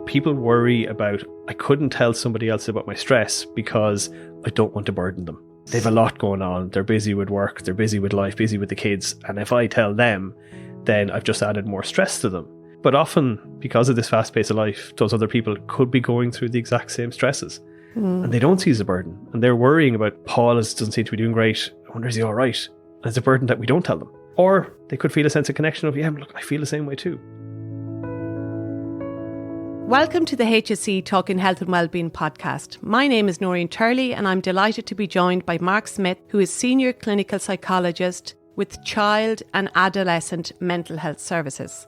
people worry about, I couldn't tell somebody else about my stress because I don't want to burden them. They've a lot going on. They're busy with work, they're busy with life, busy with the kids. And if I tell them, then I've just added more stress to them. But often, because of this fast pace of life, those other people could be going through the exact same stresses. And they don't see it as a burden. And they're worrying about, Paul doesn't seem to be doing great. I wonder, is he all right? And it's a burden that we don't tell them. Or they could feel a sense of connection of, yeah, look, I feel the same way too. Welcome to the HSE Talking Health and Wellbeing podcast. My name is Noreen Turley and I'm delighted to be joined by Mark Smyth, who is Senior Clinical Psychologist with Child and Adolescent Mental Health Services.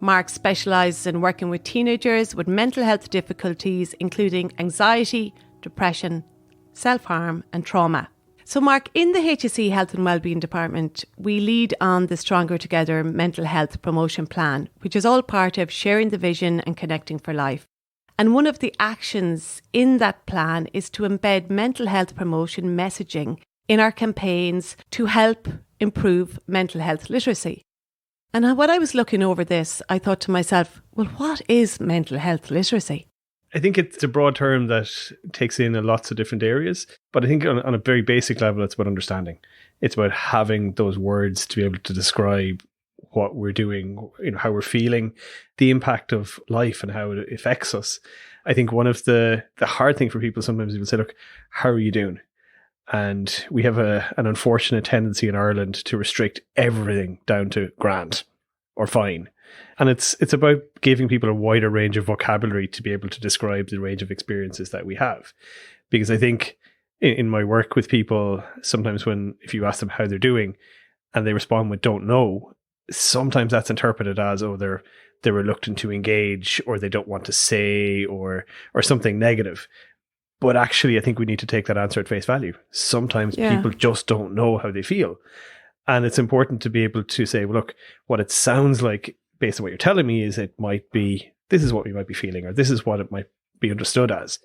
Mark specialises in working with teenagers with mental health difficulties, including anxiety, depression, self-harm and trauma. So Mark, in the HSE Health and Wellbeing Department, we lead on the Stronger Together mental health promotion plan, which is all part of sharing the vision and connecting for life. And one of the actions in that plan is to embed mental health promotion messaging in our campaigns to help improve mental health literacy. And when I was looking over this, I thought to myself, well, what is mental health literacy? I think it's a broad term that takes in lots of different areas. But I think on a very basic level, it's about understanding. It's about having those words to be able to describe what we're doing, how we're feeling, the impact of life and how it affects us. I think one of the hard thing for people sometimes is to say, look, how are you doing? And we have an unfortunate tendency in Ireland to restrict everything down to grand or fine. And it's about giving people a wider range of vocabulary to be able to describe the range of experiences that we have. Because I think in my work with people, sometimes if you ask them how they're doing and they respond with don't know, sometimes that's interpreted as, oh, they're reluctant to engage or they don't want to say or something negative. But actually, I think we need to take that answer at face value. Sometimes people just don't know how they feel. And it's important to be able to say, well, look, what it sounds like based on what you're telling me is it might be, this is what we might be feeling, or this is what it might be understood as.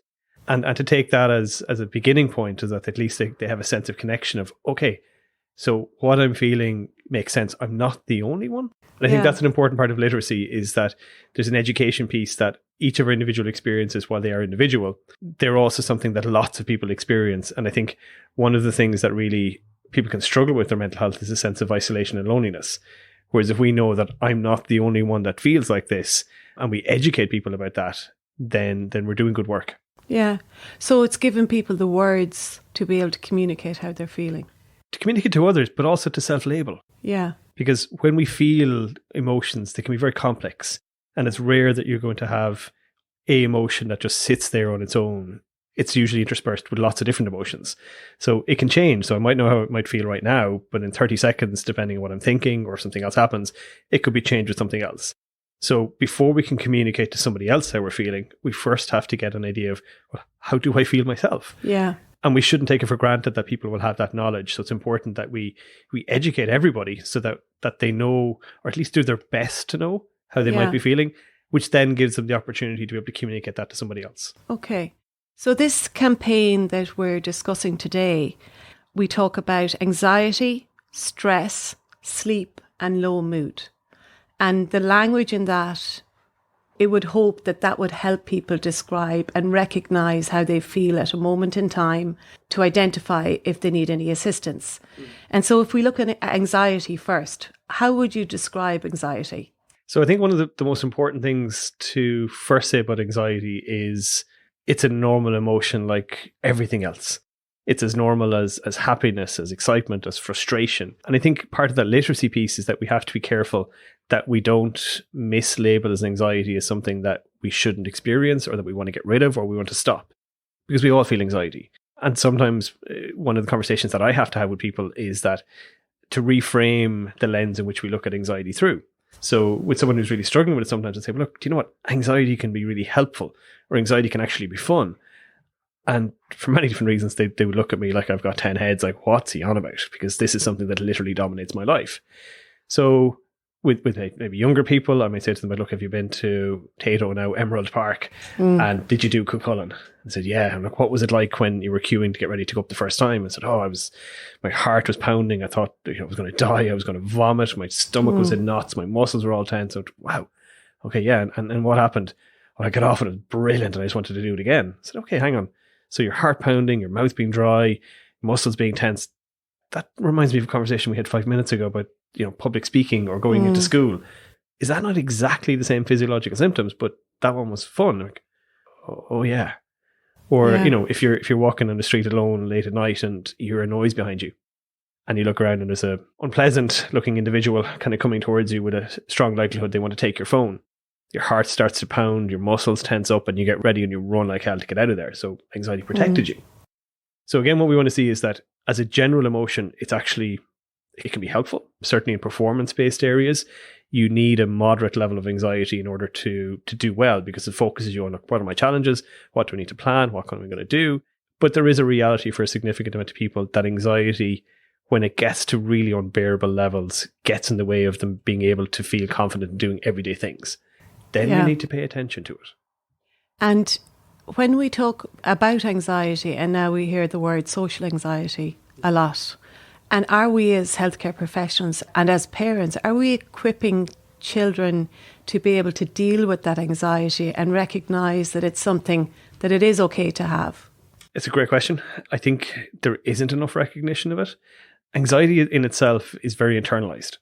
And to take that as a beginning point is that at least they have a sense of connection of, okay, so what I'm feeling makes sense. I'm not the only one. And I think that's an important part of literacy is that there's an education piece that each of our individual experiences, while they are individual, they're also something that lots of people experience. And I think one of the things that really people can struggle with their mental health is a sense of isolation and loneliness. Whereas if we know that I'm not the only one that feels like this and we educate people about that, then we're doing good work. Yeah. So it's giving people the words to be able to communicate how they're feeling. To communicate to others, but also to self-label. Yeah. Because when we feel emotions, they can be very complex. And it's rare that you're going to have a emotion that just sits there on its own. It's usually interspersed with lots of different emotions. So it can change. So I might know how it might feel right now, but in 30 seconds, depending on what I'm thinking or something else happens, it could be changed with something else. So before we can communicate to somebody else how we're feeling, we first have to get an idea of, well, how do I feel myself? Yeah. And we shouldn't take it for granted that people will have that knowledge. So it's important that we educate everybody so that they know, or at least do their best to know how they might be feeling, which then gives them the opportunity to be able to communicate that to somebody else. Okay. So this campaign that we're discussing today, we talk about anxiety, stress, sleep and low mood. And the language in that, it would hope that would help people describe and recognise how they feel at a moment in time to identify if they need any assistance. And so if we look at anxiety first, how would you describe anxiety? So I think one of the most important things to first say about anxiety is it's a normal emotion like everything else. It's as normal as happiness, as excitement, as frustration. And I think part of that literacy piece is that we have to be careful that we don't mislabel as anxiety as something that we shouldn't experience or that we want to get rid of or we want to stop. Because we all feel anxiety. And sometimes one of the conversations that I have to have with people is that to reframe the lens in which we look at anxiety through. So with someone who's really struggling with it, sometimes I say, well, look, do you know what? Anxiety can be really helpful, or anxiety can actually be fun. And for many different reasons, they would look at me like I've got 10 heads, like, what's he on about? Because this is something that literally dominates my life. So with maybe younger people, I might say to them, look, have you been to Tato, now Emerald Park? And did you do Cuchulainn? I said, yeah. I'm like, what was it like when you were queuing to get ready to go up the first time? I said, my heart was pounding. I thought I was going to die. I was going to vomit. My stomach was in knots. My muscles were all tense. So, wow. Okay, yeah. And what happened? When I got off, it was brilliant and I just wanted to do it again. I said, okay, hang on. So your heart pounding, your mouth being dry, muscles being tense. That reminds me of a conversation we had 5 minutes ago about, public speaking or going into school. Is that not exactly the same physiological symptoms? But that one was fun. Like, oh yeah. Or, if you're walking on the street alone late at night and you hear a noise behind you and you look around and there's a unpleasant looking individual kind of coming towards you with a strong likelihood they want to take your phone. Your heart starts to pound, your muscles tense up and you get ready and you run like hell to get out of there. So anxiety protected you. So again, what we want to see is that as a general emotion, it can be helpful. Certainly in performance-based areas, you need a moderate level of anxiety in order to do well, because it focuses you on, look, what are my challenges? What do I need to plan? What am I going to do? But there is a reality for a significant amount of people that anxiety, when it gets to really unbearable levels, gets in the way of them being able to feel confident in doing everyday things. Then we need to pay attention to it. And when we talk about anxiety, and now we hear the word social anxiety a lot, and are we as healthcare professionals and as parents, are we equipping children to be able to deal with that anxiety and recognise that it's something that it is okay to have? It's a great question. I think there isn't enough recognition of it. Anxiety in itself is very internalised.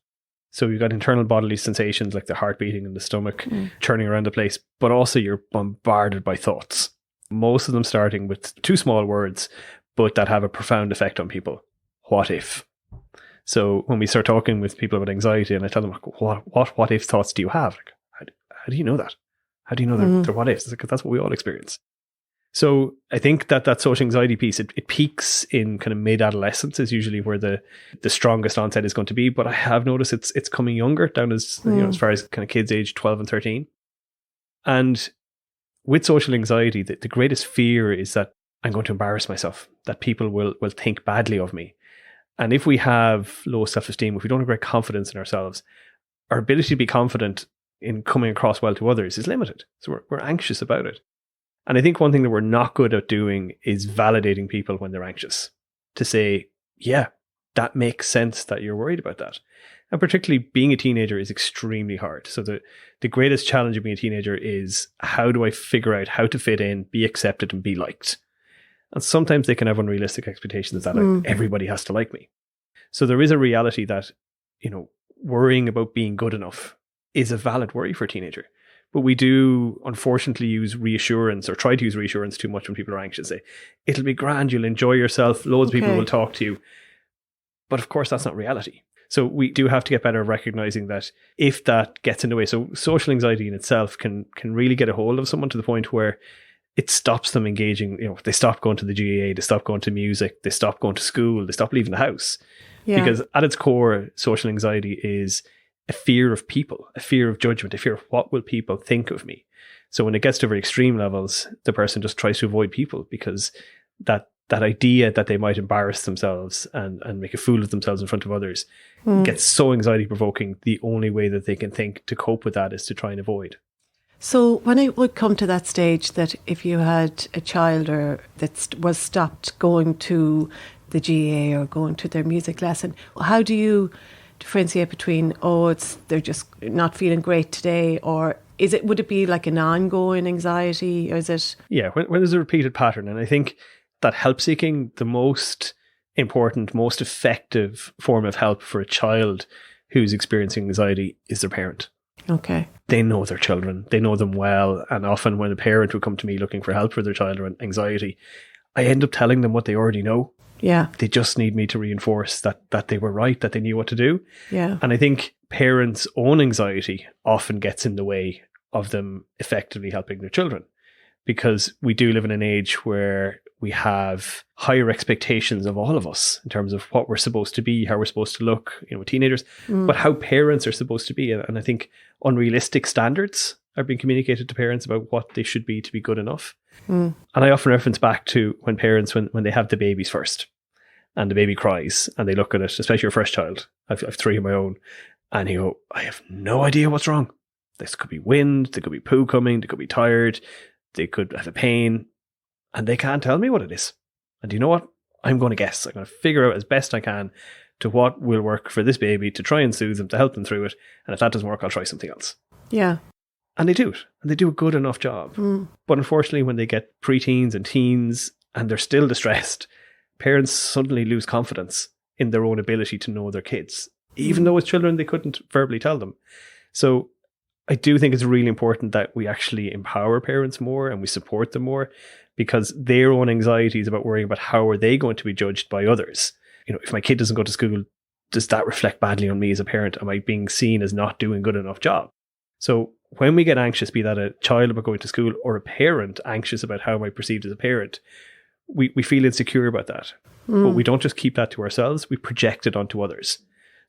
So you've got internal bodily sensations like the heart beating in the stomach, churning around the place, but also you're bombarded by thoughts. Most of them starting with two small words, but that have a profound effect on people. What if? So when we start talking with people about anxiety and I tell them, what if thoughts do you have? Like, how do you know that? How do you know they're what ifs? Because that's what we all experience. So I think that social anxiety piece, it peaks in kind of mid-adolescence is usually where the strongest onset is going to be. But I have noticed it's coming younger, down as as far as kind of kids age 12 and 13. And with social anxiety, the greatest fear is that I'm going to embarrass myself, that people will think badly of me. And if we have low self-esteem, if we don't have great confidence in ourselves, our ability to be confident in coming across well to others is limited. So we're anxious about it. And I think one thing that we're not good at doing is validating people when they're anxious. To say, yeah, that makes sense that you're worried about that. And particularly being a teenager is extremely hard. So the greatest challenge of being a teenager is, how do I figure out how to fit in, be accepted and be liked? And sometimes they can have unrealistic expectations that everybody has to like me. So there is a reality that, worrying about being good enough is a valid worry for a teenager. But we do, unfortunately, use reassurance or try to use reassurance too much when people are anxious. Say, it'll be grand, you'll enjoy yourself, loads of people will talk to you. But of course, that's not reality. So we do have to get better at recognizing that if that gets in the way. So social anxiety in itself can really get a hold of someone to the point where it stops them engaging. They stop going to the GAA, they stop going to music, they stop going to school, they stop leaving the house. Yeah. Because at its core, social anxiety is a fear of people, a fear of judgment, a fear of what will people think of me. So when it gets to very extreme levels, the person just tries to avoid people because that idea that they might embarrass themselves and make a fool of themselves in front of others gets so anxiety provoking. The only way that they can think to cope with that is to try and avoid. So when it would come to that stage that if you had a child that was stopped going to the GAA or going to their music lesson, how do you differentiate between, they're just not feeling great today, or would it be like an ongoing anxiety, or is it? Yeah, when there's a repeated pattern, and I think that help seeking, the most important, most effective form of help for a child who's experiencing anxiety is their parent. Okay. They know their children, they know them well, and often when a parent would come to me looking for help for their child around anxiety, I end up telling them what they already know. Yeah. They just need me to reinforce that they were right, that they knew what to do. Yeah. And I think parents' own anxiety often gets in the way of them effectively helping their children, because we do live in an age where we have higher expectations of all of us in terms of what we're supposed to be, how we're supposed to look, with teenagers, but how parents are supposed to be. And I think unrealistic standards are being communicated to parents about what they should be to be good enough. And I often reference back to when parents, when they have the babies first and the baby cries and they look at it, especially your first child. I've 3 of my own, and you go, I have no idea what's wrong. This could be wind, there could be poo coming, they could be tired, they could have a pain, and they can't tell me what it is. And you know what? I'm going to guess. I'm going to figure out as best I can to what will work for this baby, to try and soothe them, to help them through it. And if that doesn't work, I'll try something else. Yeah. And they do it. And they do a good enough job. But unfortunately, when they get preteens and teens and they're still distressed, parents suddenly lose confidence in their own ability to know their kids, even though as children they couldn't verbally tell them. So I do think it's really important that we actually empower parents more and we support them more, because their own anxiety is about worrying about how are they going to be judged by others. If my kid doesn't go to school, does that reflect badly on me as a parent? Am I being seen as not doing a good enough job? So when we get anxious, be that a child about going to school or a parent anxious about how am I perceived as a parent, we feel insecure about that. But we don't just keep that to ourselves, we project it onto others.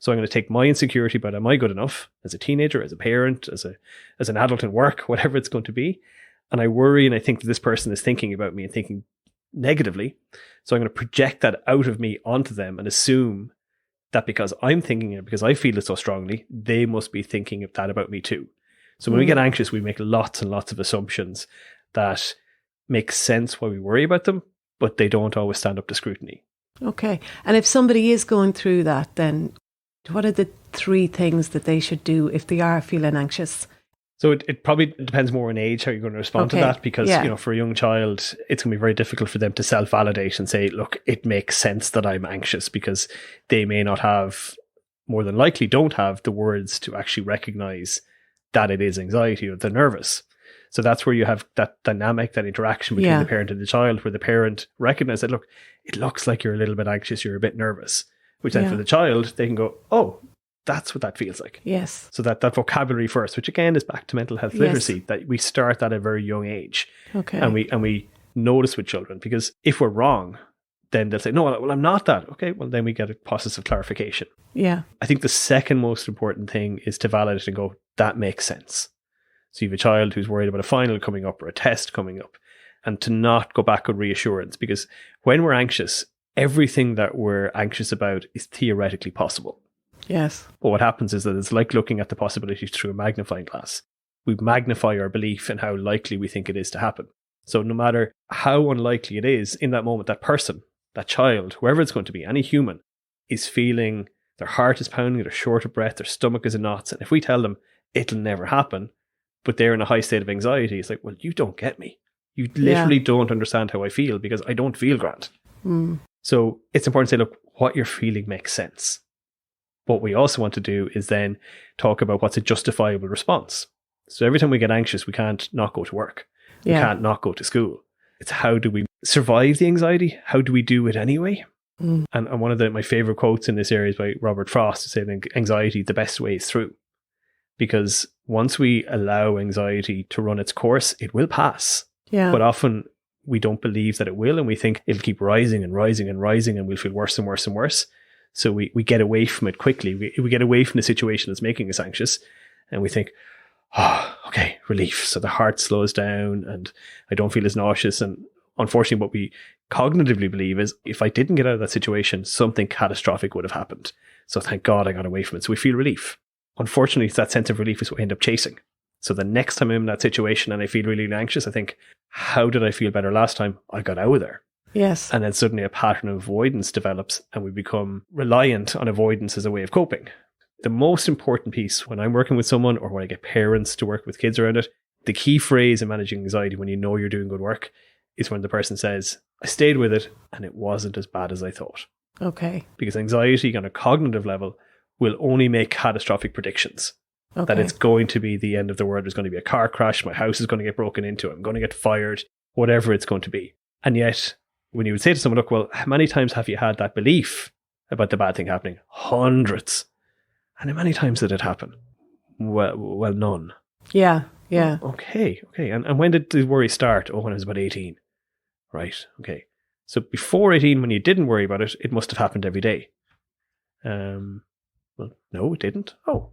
So I'm going to take my insecurity about am I good enough as a teenager, as a parent, as an adult in work, whatever it's going to be. And I worry and I think that this person is thinking about me and thinking negatively. So I'm going to project that out of me onto them and assume that because I'm thinking it, because I feel it so strongly, they must be thinking of that about me too. So when we get anxious, we make lots and lots of assumptions that make sense why we worry about them, but they don't always stand up to scrutiny. Okay. And if somebody is going through that, then what are the 3 things that they should do if they are feeling anxious? So it probably depends more on age, how you're going to respond to that, because, for a young child, it's going to be very difficult for them to self-validate and say, look, it makes sense that I'm anxious, because they may not have, more than likely don't have the words to actually recognize that it is anxiety or they're nervous. So that's where you have that dynamic, that interaction between the parent and the child, where the parent recognizes that, look, it looks like you're a little bit anxious, you're a bit nervous, which then for the child, they can go, oh, that's what that feels like. Yes. So that vocabulary first, which again is back to mental health literacy, that we start at a very young age. Okay. And we notice with children, because if we're wrong, then they'll say, no, well, I'm not that. Okay, well, then we get a process of clarification. Yeah. I think the second most important thing is to validate and go, that makes sense. So you have a child who's worried about a final coming up or a test coming up, and to not go back with reassurance, because when we're anxious, everything that we're anxious about is theoretically possible. Yes. But what happens is that it's like looking at the possibilities through a magnifying glass. We magnify our belief in how likely we think it is to happen. So no matter how unlikely it is, in that moment, that person, that child, whoever it's going to be, any human, is feeling their heart is pounding, they're short of breath, their stomach is in knots. And if we tell them it'll never happen, but they're in a high state of anxiety, it's like, well, you don't get me. You literally don't understand how I feel, because I don't feel grand. So it's important to say, look, what you're feeling makes sense. What we also want to do is then talk about what's a justifiable response. So every time we get anxious, we can't not go to work. We can't not go to school. It's how do we survive the anxiety? How do we do it anyway? And one of my favorite quotes in this area is by Robert Frost, saying anxiety, the best way is through. Because once we allow anxiety to run its course, it will pass. Yeah. But often we don't believe that it will, and we think it'll keep rising and rising and rising, and we'll feel worse and worse and worse. So we get away from it quickly. We get away from the situation that's making us anxious, and we think, oh, okay, relief. So the heart slows down and I don't feel as nauseous. And unfortunately, what we cognitively believe is if I didn't get out of that situation, something catastrophic would have happened. So thank God I got away from it. So we feel relief. Unfortunately, that sense of relief is what we end up chasing. So the next time I'm in that situation and I feel really anxious, I think, how did I feel better last time? I got out of there. Yes. And then suddenly a pattern of avoidance develops and we become reliant on avoidance as a way of coping. The most important piece when I'm working with someone or when I get parents to work with kids around it, the key phrase in managing anxiety when you know you're doing good work is when the person says, I stayed with it and it wasn't as bad as I thought. Okay. Because anxiety on a cognitive level will only make catastrophic predictions. Okay. That it's going to be the end of the world. There's going to be a car crash. My house is going to get broken into. I'm going to get fired, whatever it's going to be. And yet, when you would say to someone, look, well, how many times have you had that belief about the bad thing happening? Hundreds. And how many times did it happen? Well, none. Yeah, yeah. Okay. And when did the worry start? Oh, when I was about 18. Right, okay. So before 18, when you didn't worry about it, it must have happened every day. Well, no, it didn't. Oh.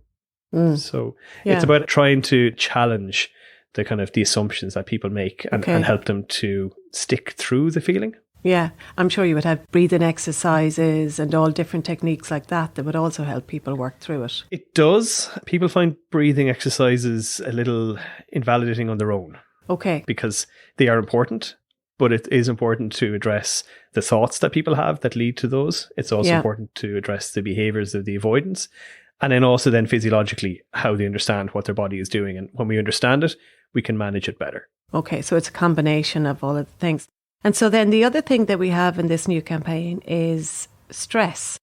So it's about trying to challenge the kind of the assumptions that people make and help them to stick through the feeling. Yeah, I'm sure you would have breathing exercises and all different techniques like that would also help people work through it. It does. People find breathing exercises a little invalidating on their own. Okay. Because they are important, but it is important to address the thoughts that people have that lead to those. It's also important to address the behaviours of the avoidance. And then also then physiologically, how they understand what their body is doing. And when we understand it, we can manage it better. Okay, so it's a combination of all of the things. And so then the other thing that we have in this new campaign is stress.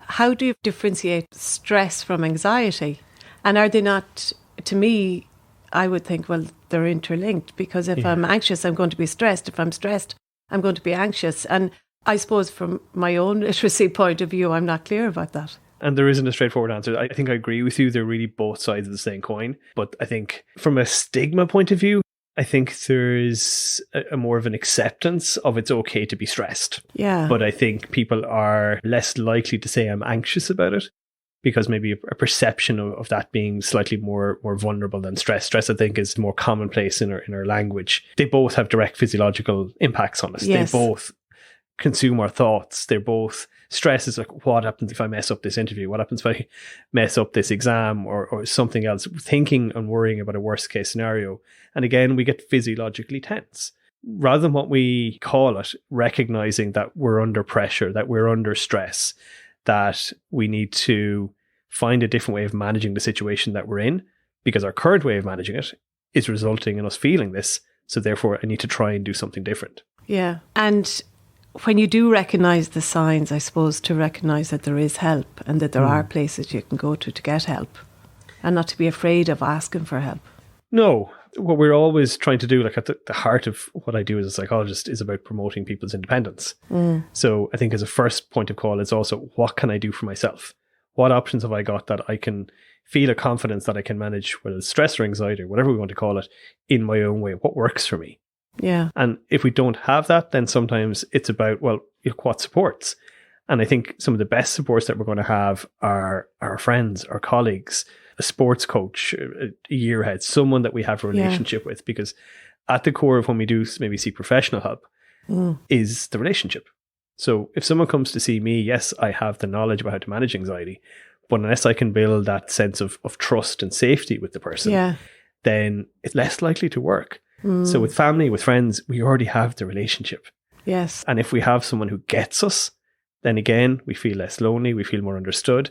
How do you differentiate stress from anxiety? And are they not, to me, I would think, well, they're interlinked, because if I'm anxious, I'm going to be stressed. If I'm stressed, I'm going to be anxious. And I suppose from my own literacy point of view, I'm not clear about that. And there isn't a straightforward answer. I think I agree with you. They're really both sides of the same coin. But I think from a stigma point of view, I think there's a more of an acceptance of it's okay to be stressed. Yeah. But I think people are less likely to say I'm anxious about it, because maybe a perception of that being slightly more vulnerable than stress. Stress, I think, is more commonplace in our language. They both have direct physiological impacts on us. Yes. They both consume our thoughts. They're both, stress is like, what happens if I mess up this interview? What happens if I mess up this exam or something else? Thinking and worrying about a worst case scenario. And again, we get physiologically tense. Rather than what we call it, recognizing that we're under pressure, that we're under stress, that we need to find a different way of managing the situation that we're in, because our current way of managing it is resulting in us feeling this. So therefore, I need to try and do something different. Yeah. And when you do recognise the signs, I suppose, to recognise that there is help and that there are places you can go to get help, and not to be afraid of asking for help. No, what we're always trying to do, like at the heart of what I do as a psychologist, is about promoting people's independence. So I think as a first point of call, it's also, what can I do for myself? What options have I got that I can feel a confidence that I can manage, whether it's stress or anxiety or whatever we want to call it, in my own way? What works for me? Yeah. And if we don't have that, then sometimes it's about, well, what supports? And I think some of the best supports that we're going to have are our friends, our colleagues, a sports coach, a year ahead, someone that we have a relationship with, because at the core of when we do maybe seek professional help is the relationship. So if someone comes to see me, yes, I have the knowledge about how to manage anxiety, but unless I can build that sense of trust and safety with the person, then it's less likely to work. So with family, with friends, we already have the relationship. Yes. And if we have someone who gets us, then again, we feel less lonely, we feel more understood,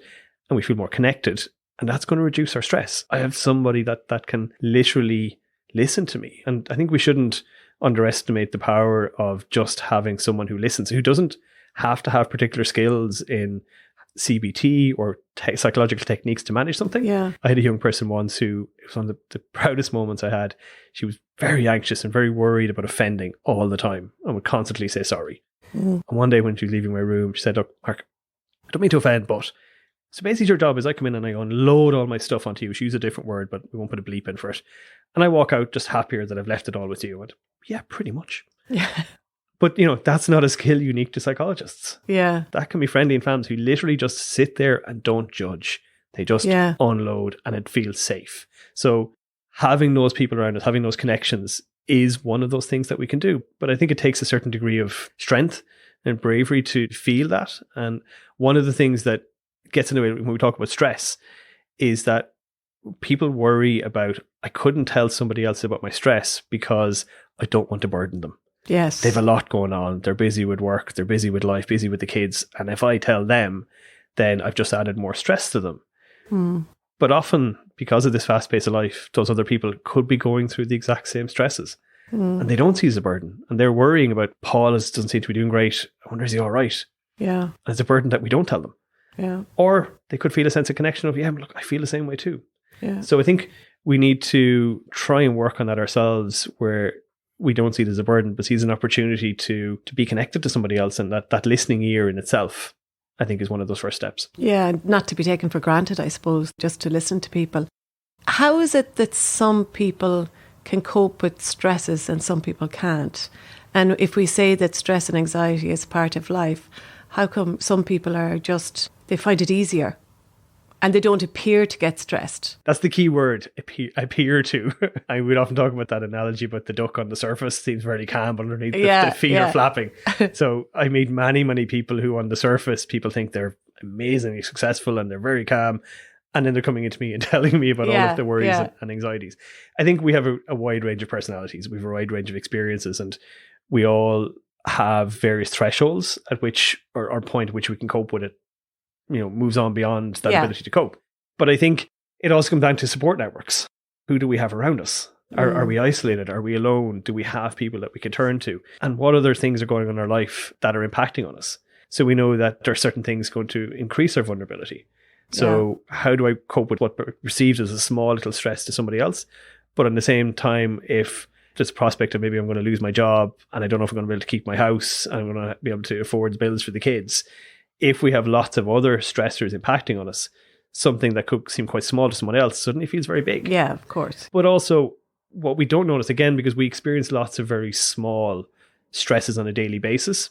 and we feel more connected. And that's going to reduce our stress. I have somebody that can literally listen to me. And I think we shouldn't underestimate the power of just having someone who listens, who doesn't have to have particular skills in CBT or psychological techniques to manage something. Yeah. I had a young person once who, it was one of the proudest moments I had. She was very anxious and very worried about offending all the time and would constantly say sorry. And one day when she was leaving my room, she said, "Look, Mark, I don't mean to offend, but so basically your job is I come in and I unload all my stuff onto you." She used a different word, but we won't put a bleep in for it. And I walk out just happier that I've left it all with you. And yeah, pretty much. Yeah. But, that's not a skill unique to psychologists. Yeah. That can be friendly and families who literally just sit there and don't judge. They just unload and it feels safe. So having those people around us, having those connections is one of those things that we can do. But I think it takes a certain degree of strength and bravery to feel that. And one of the things that gets in the way when we talk about stress is that people worry about, I couldn't tell somebody else about my stress because I don't want to burden them. Yes. They have a lot going on. They're busy with work. They're busy with life, busy with the kids. And if I tell them, then I've just added more stress to them. But often, because of this fast pace of life, those other people could be going through the exact same stresses. And they don't see it as a burden. And they're worrying about, Paul doesn't seem to be doing great. I wonder, is he all right? Yeah. And it's a burden that we don't tell them. Yeah. Or they could feel a sense of connection of, look, I feel the same way too. Yeah. So I think we need to try and work on that ourselves, where we don't see it as a burden, but see it as an opportunity to be connected to somebody else. And that listening ear in itself, I think, is one of those first steps. Yeah, not to be taken for granted, I suppose, just to listen to people. How is it that some people can cope with stresses and some people can't? And if we say that stress and anxiety is part of life, how come some people are just, they find it easier and they don't appear to get stressed? That's the key word, appear to. I would often talk about that analogy about the duck on the surface seems very calm, but underneath the feet are flapping. So I meet many people who on the surface, people think they're amazingly successful and they're very calm. And then they're coming into me and telling me about all of the worries and anxieties. I think we have a wide range of personalities. We have a wide range of experiences, and we all have various thresholds at which, or point at which we can cope with it, moves on beyond that ability to cope. But I think it also comes down to support networks. Who do we have around us? Are we isolated? Are we alone? Do we have people that we can turn to? And what other things are going on in our life that are impacting on us? So we know that there are certain things going to increase our vulnerability. So how do I cope with what perceived as a small little stress to somebody else? But at the same time, if there's a prospect of maybe I'm going to lose my job and I don't know if I'm going to be able to keep my house and I'm going to be able to afford the bills for the kids, if we have lots of other stressors impacting on us, something that could seem quite small to someone else suddenly feels very big. Yeah, of course. But also what we don't notice, again, because we experience lots of very small stresses on a daily basis,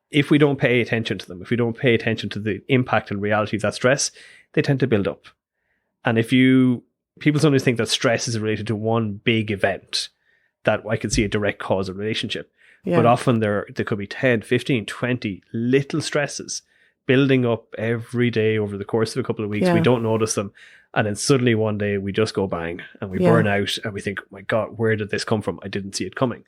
if we don't pay attention to them, if we don't pay attention to the impact and reality of that stress, they tend to build up. And people sometimes think that stress is related to one big event that I can see a direct causal relationship. Yeah. But often there could be 10, 15, 20 little stresses building up every day over the course of a couple of weeks. Yeah. We don't notice them. And then suddenly one day we just go bang and we burn out and we think, oh my God, where did this come from? I didn't see it coming.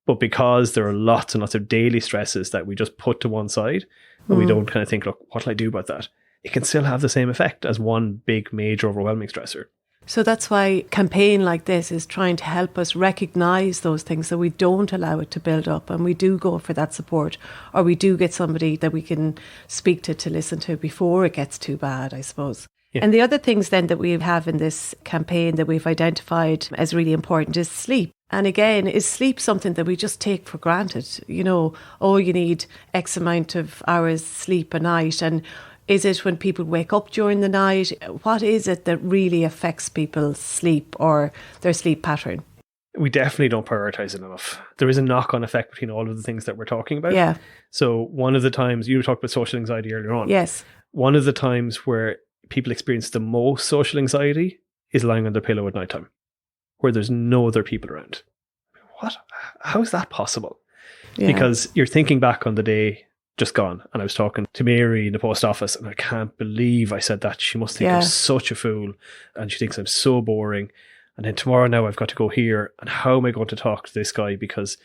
But because there are lots and lots of daily stresses that we just put to one side and we don't kind of think, look, what will I do about that? It can still have the same effect as one big, major, overwhelming stressor. So that's why a campaign like this is trying to help us recognise those things so we don't allow it to build up and we do go for that support, or we do get somebody that we can speak to listen to before it gets too bad, I suppose. Yeah. And the other things then that we have in this campaign that we've identified as really important is sleep. And again, is sleep something that we just take for granted? You know, oh, you need X amount of hours sleep a night. And is it when people wake up during the night? What is it that really affects people's sleep or their sleep pattern? We definitely don't prioritise it enough. There is a knock-on effect between all of the things that we're talking about. Yeah. So one of the times, you talked about social anxiety earlier on. Yes. One of the times where people experience the most social anxiety is lying on their pillow at nighttime, where there's no other people around. What? How is that possible? Yeah. Because you're thinking back on the day just gone, and I was talking to Mary in the post office, and I can't believe I said that. She must think I'm such a fool, and she thinks I'm so boring. And then tomorrow now I've got to go here, and how am I going to talk to this guy because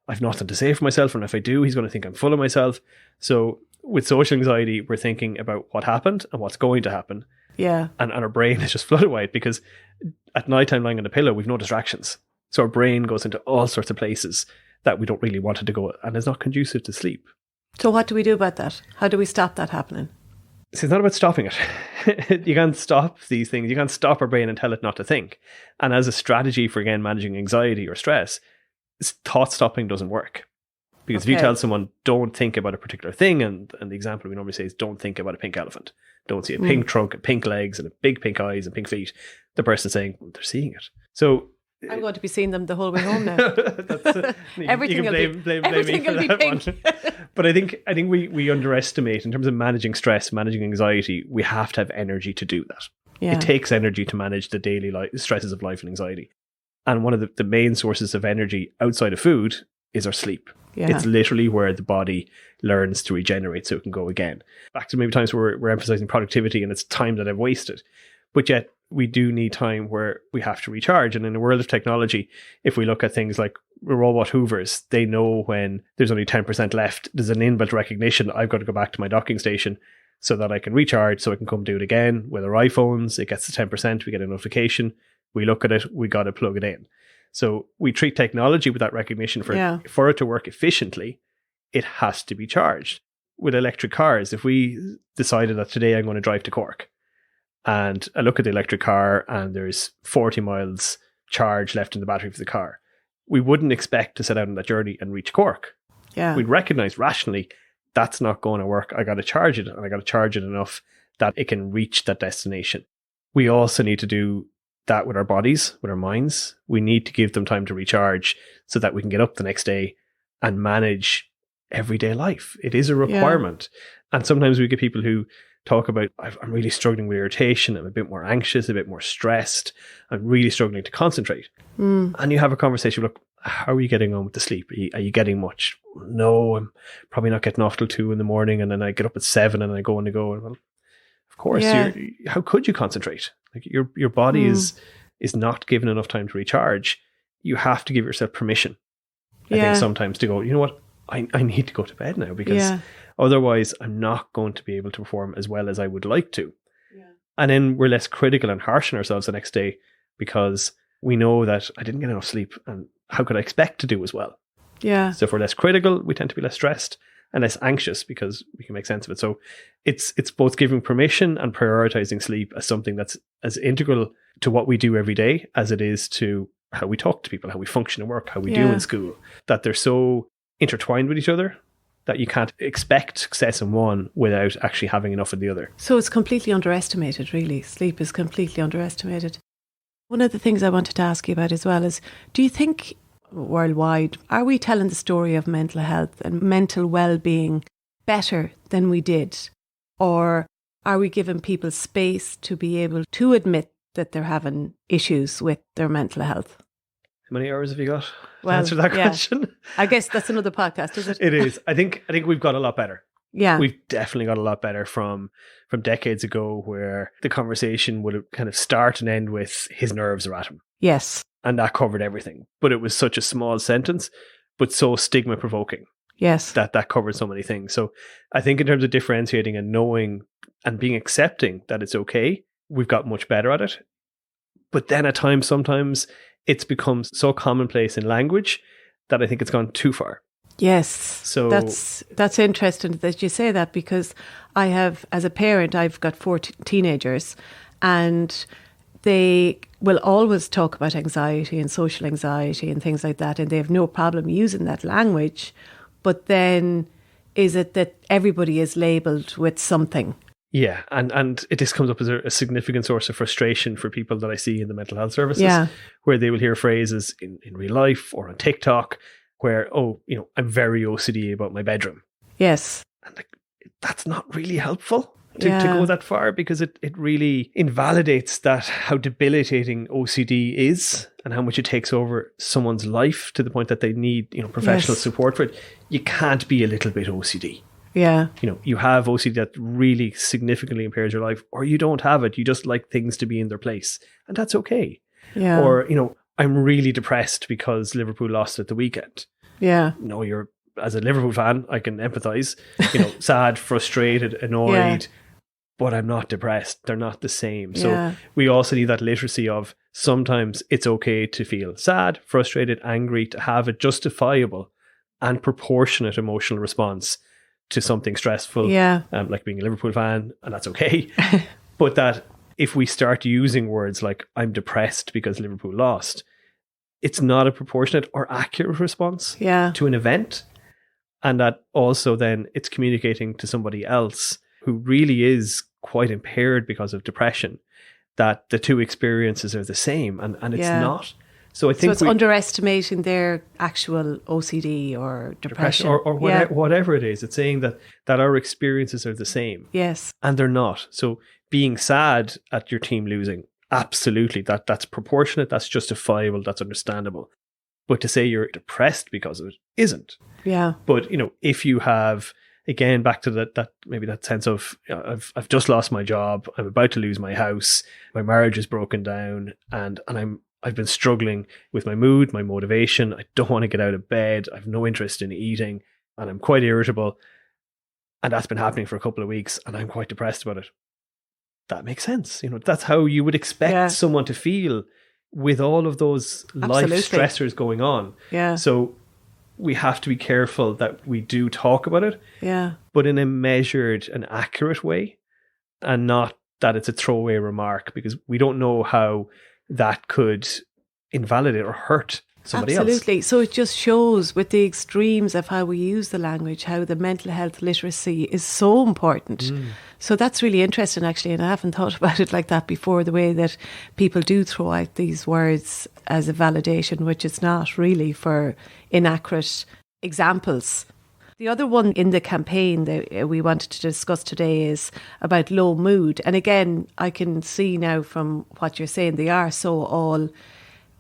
I've nothing to say for myself, and if I do, he's going to think I'm full of myself. So with social anxiety, we're thinking about what happened and what's going to happen. Yeah. And our brain is just flooded with it because at nighttime lying on the pillow, we've no distractions. So our brain goes into all sorts of places that we don't really want it to go, and is not conducive to sleep. So what do we do about that? How do we stop that happening? So it's not about stopping it. You can't stop these things. You can't stop our brain and tell it not to think. And as a strategy for, again, managing anxiety or stress, thought stopping doesn't work. Because if you tell someone, don't think about a particular thing, and the example we normally say is, don't think about a pink elephant. Don't see a pink trunk and pink legs and big pink eyes and pink feet. The person's saying, well, they're seeing it. So I'm going to be seeing them the whole way home now. Everything will be pink. But I think we underestimate, in terms of managing stress, managing anxiety, we have to have energy to do that. Yeah. It takes energy to manage the daily stresses of life and anxiety. And one of the main sources of energy outside of food is our sleep. Yeah. It's literally where the body learns to regenerate so it can go again. Back to maybe times where we're emphasizing productivity and it's time that I've wasted. But yet we do need time where we have to recharge. And in the world of technology, if we look at things like robot hoovers, they know when there's only 10% left. There's an inbuilt recognition. I've got to go back to my docking station so that I can recharge, so I can come do it again. With our iPhones, it gets to 10%. We get a notification. We look at it. We got to plug it in. So we treat technology with that recognition for it to work efficiently. It has to be charged. With electric cars, if we decided that today I'm going to drive to Cork, and I look at the electric car and there's 40 miles charge left in the battery for the car, we wouldn't expect to set out on that journey and reach Cork. Yeah. We'd recognize rationally that's not going to work. I got to charge it, and I got to charge it enough that it can reach that destination. We also need to do that with our bodies, with our minds. We need to give them time to recharge so that we can get up the next day and manage everyday life. It is a requirement. Yeah. And sometimes we get people who talk about, I'm really struggling with irritation. I'm a bit more anxious, a bit more stressed. I'm really struggling to concentrate. And you have a conversation, look, how are you getting on with the sleep? Are you getting much? No, I'm probably not getting off till 2 a.m. and then I get up at 7 and I go on to go. Well, of course, how could you concentrate? Like your body is not given enough time to recharge. You have to give yourself permission, I think, sometimes to go, you know what, I need to go to bed now, because otherwise I'm not going to be able to perform as well as I would like to. Yeah. And then we're less critical and harsh on ourselves the next day because we know that I didn't get enough sleep and how could I expect to do as well? Yeah. So if we're less critical, we tend to be less stressed and less anxious because we can make sense of it. So it's both giving permission and prioritizing sleep as something that's as integral to what we do every day as it is to how we talk to people, how we function at work, how we do in school, that they're so intertwined with each other that you can't expect success in one without actually having enough of the other. So it's completely underestimated, really. Sleep is completely underestimated. One of the things I wanted to ask you about as well is, do you think worldwide, are we telling the story of mental health and mental well-being better than we did? Or are we giving people space to be able to admit that they're having issues with their mental health? How many hours have you got to answer that question? I guess that's another podcast, is it? It is. I think we've got a lot better. Yeah. We've definitely got a lot better from decades ago where the conversation would have kind of start and end with his nerves are at him. Yes. And that covered everything. But it was such a small sentence, but so stigma provoking. Yes. That covered so many things. So I think in terms of differentiating and knowing and being accepting that it's okay, we've got much better at it. But then at times, sometimes it's become so commonplace in language that I think it's gone too far. Yes. So that's interesting that you say that, because I have, as a parent, I've got 4 teenagers, and they will always talk about anxiety and social anxiety and things like that, and they have no problem using that language. But then is it that everybody is labelled with something? Yeah, and it just comes up as a significant source of frustration for people that I see in the mental health services, where they will hear phrases in real life or on TikTok where, I'm very OCD about my bedroom. Yes. And that's not really helpful to go that far, because it really invalidates that how debilitating OCD is and how much it takes over someone's life to the point that they need, professional support for it. You can't be a little bit OCD. Yeah. You have OCD that really significantly impairs your life, or you don't have it. You just like things to be in their place, and that's okay. Yeah. Or, I'm really depressed because Liverpool lost at the weekend. Yeah. No, you're, as a Liverpool fan, I can empathize, sad, frustrated, annoyed, but I'm not depressed. They're not the same. So we also need that literacy of sometimes it's okay to feel sad, frustrated, angry, to have a justifiable and proportionate emotional response to something stressful, like being a Liverpool fan, and that's okay. But that if we start using words like I'm depressed because Liverpool lost, it's not a proportionate or accurate response to an event. And that also then it's communicating to somebody else who really is quite impaired because of depression that the two experiences are the same, and it's not. So I think it's underestimating their actual OCD or depression or whatever it is. It's saying that our experiences are the same. Yes. And they're not. So being sad at your team losing, absolutely, that's proportionate, that's justifiable, that's understandable. But to say you're depressed because of it isn't. Yeah. But, if you have, again, back to that maybe that sense of, I've just lost my job, I'm about to lose my house, my marriage is broken down, and I've been struggling with my mood, my motivation. I don't want to get out of bed. I have no interest in eating, and I'm quite irritable. And that's been happening for a couple of weeks, and I'm quite depressed about it. That makes sense. That's how you would expect someone to feel with all of those life stressors going on. Yeah. So we have to be careful that we do talk about it, but in a measured and accurate way, and not that it's a throwaway remark, because we don't know how that could invalidate or hurt somebody else. Absolutely. So it just shows with the extremes of how we use the language, how the mental health literacy is so important. So that's really interesting, actually, and I haven't thought about it like that before, the way that people do throw out these words as a validation, which it's not really, for inaccurate examples. The other one in the campaign that we wanted to discuss today is about low mood. And again, I can see now from what you're saying, they are so all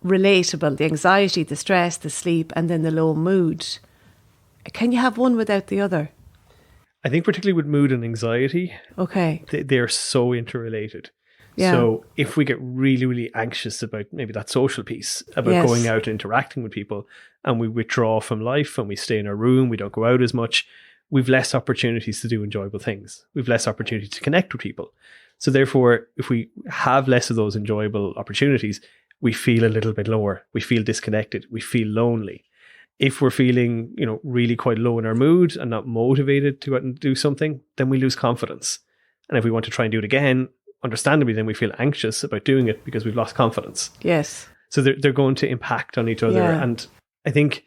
relatable. The anxiety, the stress, the sleep, and then the low mood. Can you have one without the other? I think particularly with mood and anxiety, they're so interrelated. Yeah. So if we get really, really anxious about maybe that social piece, about going out and interacting with people, and we withdraw from life and we stay in our room, we don't go out as much, we've less opportunities to do enjoyable things. We've less opportunity to connect with people. So therefore, if we have less of those enjoyable opportunities, we feel a little bit lower. We feel disconnected. We feel lonely. If we're feeling, really quite low in our mood and not motivated to go out and do something, then we lose confidence. And if we want to try and do it again, understandably, then we feel anxious about doing it because we've lost confidence. Yes. So they're going to impact on each other. Yeah. And I think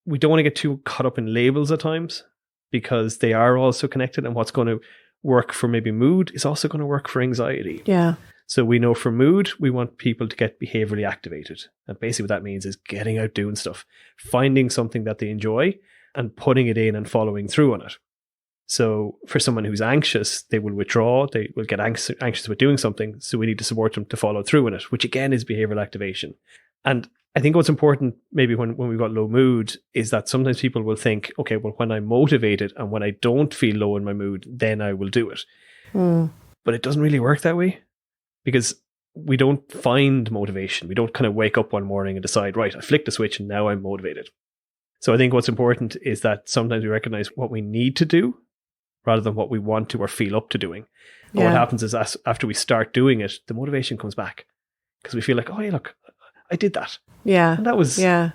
we don't want to get too caught up in labels at times, because they are also connected, and what's going to work for maybe mood is also going to work for anxiety. Yeah. So we know for mood, we want people to get behaviorally activated. And basically what that means is getting out doing stuff, finding something that they enjoy and putting it in and following through on it. So for someone who's anxious, they will withdraw, they will get anxious with doing something. So we need to support them to follow through on it, which again is behavioral activation. And I think what's important maybe when we've got low mood is that sometimes people will think, okay, well, when I'm motivated and when I don't feel low in my mood, then I will do it. But it doesn't really work that way, because we don't find motivation. We don't kind of wake up one morning and decide, right, I flicked the switch and now I'm motivated. So I think what's important is that sometimes we recognize what we need to do rather than what we want to or feel up to doing. And what happens is after we start doing it, the motivation comes back, because we feel like, oh, hey, look, I did that. Yeah. And that was, I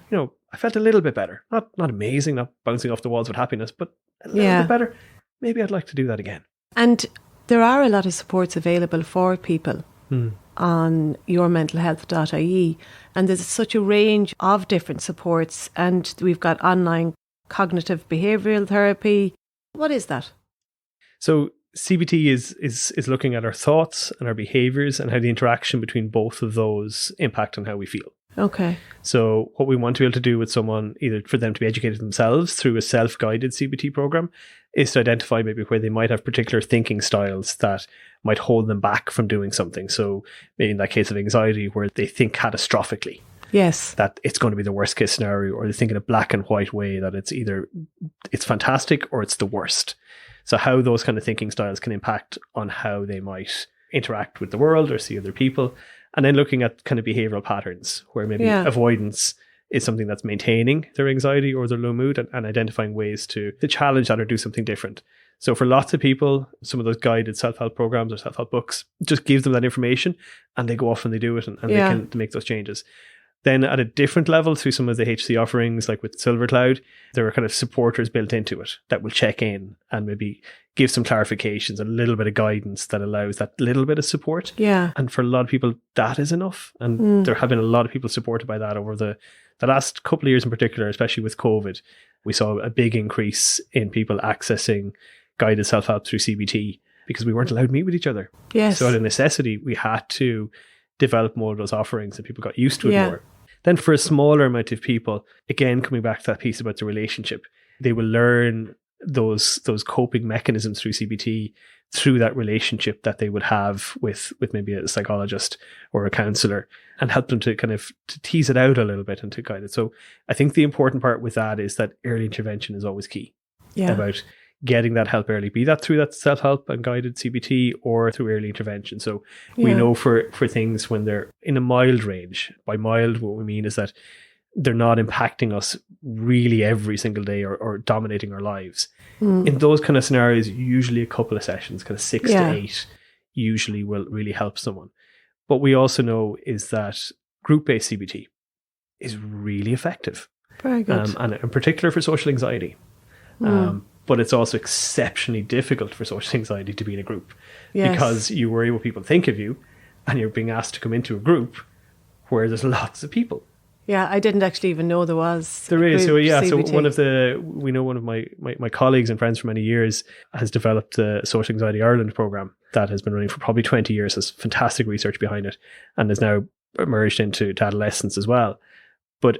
felt a little bit better. Not amazing, not bouncing off the walls with happiness, but a little bit better. Maybe I'd like to do that again. And there are a lot of supports available for people on yourmentalhealth.ie. And there's such a range of different supports. And we've got online cognitive behavioural therapy. What is that? So CBT is looking at our thoughts and our behaviours and how the interaction between both of those impact on how we feel. Okay. So what we want to be able to do with someone, either for them to be educated themselves through a self-guided CBT program, is to identify maybe where they might have particular thinking styles that might hold them back from doing something. So maybe in that case of anxiety, where they think catastrophically. Yes. That it's going to be the worst case scenario, or they think in a black and white way that it's either it's fantastic or it's the worst. So how those kind of thinking styles can impact on how they might interact with the world or see other people. And then looking at kind of behavioral patterns where maybe avoidance is something that's maintaining their anxiety or their low mood, and identifying ways to challenge that or do something different. So for lots of people, some of those guided self-help programs or self-help books just give them that information, and they go off and they do it, and they can make those changes. Then at a different level, through some of the HSE offerings, like with Silver Cloud, there are kind of supporters built into it that will check in and maybe give some clarifications, a little bit of guidance that allows that little bit of support. Yeah. And for a lot of people, that is enough. And there have been a lot of people supported by that over the last couple of years in particular, especially with COVID. We saw a big increase in people accessing guided self-help through CBT because we weren't allowed to meet with each other. Yes. So out of necessity, we had to develop more of those offerings, and people got used to it more. Then for a smaller amount of people, again, coming back to that piece about the relationship, they will learn those coping mechanisms through CBT, through that relationship that they would have with maybe a psychologist or a counsellor, and help them to kind of to tease it out a little bit and to guide it. So I think the important part with that is that early intervention is always key. About getting that help early, be that through that self-help and guided CBT or through early intervention. So we know for things when they're in a mild range. By mild, what we mean is that they're not impacting us really every single day or dominating our lives. In those kind of scenarios, usually a couple of sessions, kind of 6 to 8, usually will really help someone. What we also know is that group-based CBT is really effective. Very good. And in particular for social anxiety. But it's also exceptionally difficult for social anxiety to be in a group because you worry what people think of you, and you're being asked to come into a group where there's lots of people. Yeah, I didn't actually even know there was. There is. So CBT. So one of my colleagues and friends for many years has developed a Social Anxiety Ireland program that has been running for probably 20 years. There's fantastic research behind it, and has now emerged into adolescence as well. But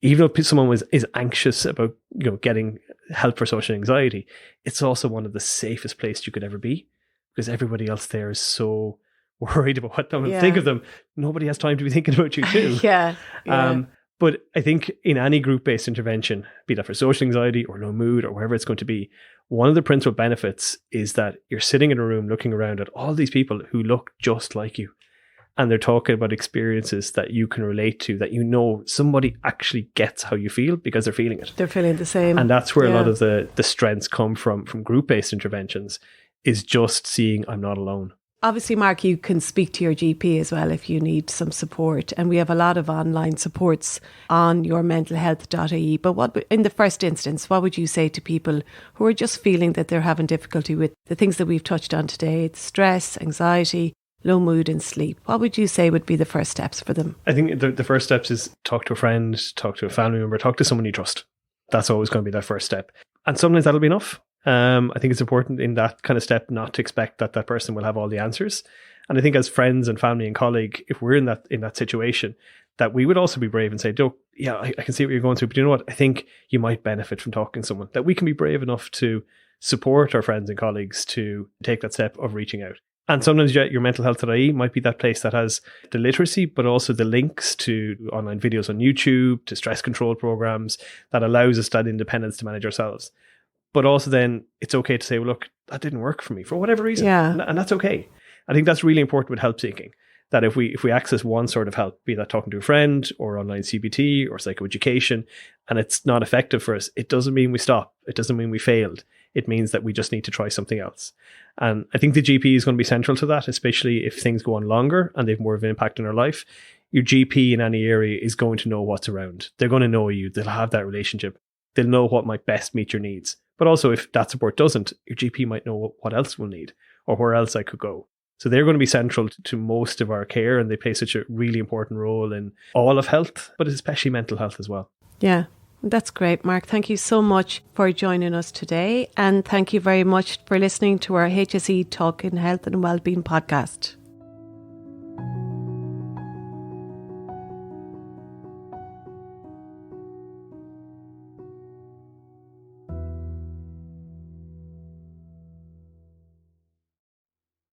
even if someone is anxious about getting help for social anxiety, it's also one of the safest places you could ever be, because everybody else there is so worried about what they'll think of them. Nobody has time to be thinking about you too. But I think in any group-based intervention, be that for social anxiety or low mood or wherever it's going to be, one of the principal benefits is that you're sitting in a room looking around at all these people who look just like you. and they're talking about experiences that you can relate to, that somebody actually gets how you feel because they're feeling it. They're feeling the same. And that's where a lot of the strengths come from group-based interventions, is just seeing I'm not alone. Obviously, Mark, you can speak to your GP as well if you need some support. And we have a lot of online supports on yourmentalhealth.ie. But what, in the first instance, what would you say to people who are just feeling that they're having difficulty with the things that we've touched on today? It's stress, anxiety, low mood and sleep. What would you say would be the first steps for them? I think the first steps is talk to a friend, talk to a family member, talk to someone you trust. That's always going to be that first step. And sometimes that'll be enough. I think it's important in that kind of step not to expect that person will have all the answers. And I think as friends and family and colleague, if we're in that situation, that we would also be brave and say, I can see what you're going through, but you know what? I think you might benefit from talking to someone. That we can be brave enough to support our friends and colleagues to take that step of reaching out. And sometimes yourmentalhealth.ie might be that place that has the literacy, but also the links to online videos on YouTube, to stress control programs that allows us that independence to manage ourselves. But also then it's okay to say, well, look, that didn't work for me for whatever reason. Yeah. And that's okay. I think that's really important with help seeking, that if we access one sort of help, be that talking to a friend or online CBT or psychoeducation, and it's not effective for us, it doesn't mean we stop. It doesn't mean we failed. It means that we just need to try something else. And I think the GP is going to be central to that, especially if things go on longer and they have more of an impact in our life. Your GP in any area is going to know what's around. They're going to know you. They'll have that relationship. They'll know what might best meet your needs. But also if that support doesn't, your GP might know what else we'll need or where else I could go. So they're going to be central to most of our care, and they play such a really important role in all of health, but especially mental health as well. Yeah, that's great, Mark. Thank you so much for joining us today. And thank you very much for listening to our HSE Talking Health and Wellbeing podcast.